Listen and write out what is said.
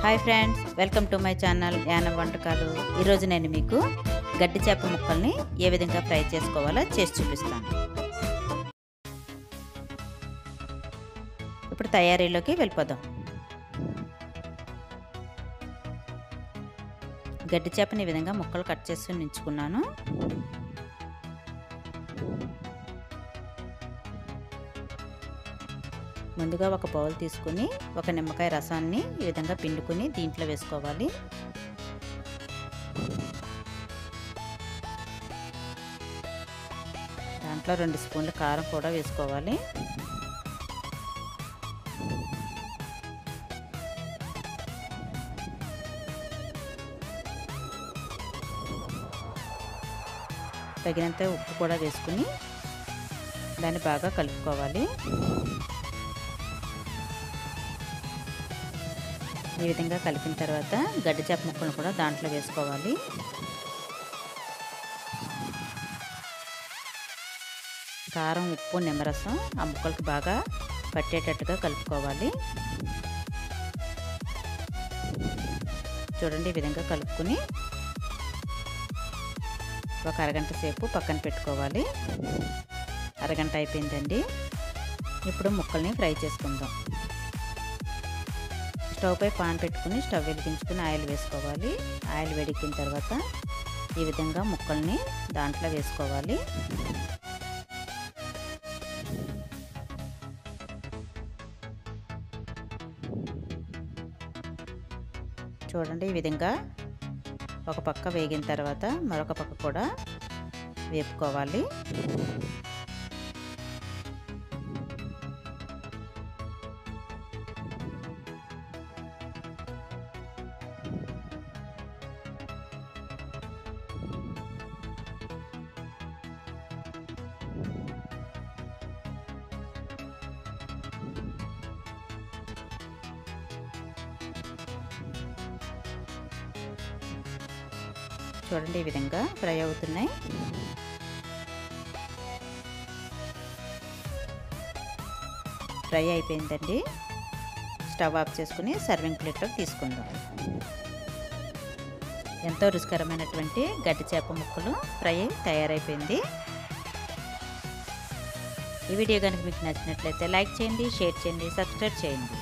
Hi friends, welcome to my channel Yanam వంటకాలు. ఈరోజు నేను మీకు గడ్డి చేప ముక్కల్ని ఏ విధంగా ఫ్రై చేసుకోవాలో చేసి చూపిస్తాను. ఇప్పుడు తయారీలోకి వెళ్ళిపోదాం. గడ్డి చేపని ఈ విధంగా ముక్కలు కట్ చేసి ఉంచుకున్నాను. ముందుగా ఒక బౌల్ తీసుకుని ఒక నిమ్మకాయ రసాన్ని ఈ విధంగా పిండుకొని దీంట్లో వేసుకోవాలి. దాంట్లో 2 స్పూన్ల కారం కూడా వేసుకోవాలి. తగినంత ఉప్పు కూడా వేసుకుని దాన్ని బాగా కలుపుకోవాలి. ఈ విధంగా కలిపిన తర్వాత గడ్డి చేప ముక్కలను కూడా దాంట్లో వేసుకోవాలి. కారం, ఉప్పు, నిమ్మరసం ఆ ముక్కలకి బాగా పట్టేటట్టుగా కలుపుకోవాలి. చూడండి, ఈ విధంగా కలుపుకుని ఒక అరగంట సేపు పక్కన పెట్టుకోవాలి. అరగంట అయిపోయిందండి. ఇప్పుడు ముక్కల్ని ఫ్రై చేసుకుందాం. స్టవ్ పై పాన్ పెట్టుకుని స్టవ్ వెలిగించుకుని ఆయిల్ వేసుకోవాలి. ఆయిల్ వేడెక్కిన తర్వాత ఈ విధంగా ముక్కల్ని దాంట్లో వేసుకోవాలి. చూడండి, ఈ విధంగా ఒక పక్క వేగిన తర్వాత మరొక పక్క కూడా వేపుకోవాలి. చూడండి, ఈ విధంగా ఫ్రై అవుతున్నాయి. ఫ్రై అయిపోయిందండి. స్టవ్ ఆఫ్ చేసుకుని సర్వింగ్ ప్లేట్లోకి తీసుకుందాం. ఎంతో రుచికరమైనటువంటి గడ్డి చేప ముక్కలు ఫ్రై తయారైపోయింది. ఈ వీడియో కనుక మీకు నచ్చినట్లయితే లైక్ చేయండి, షేర్ చేయండి, సబ్స్క్రైబ్ చేయండి.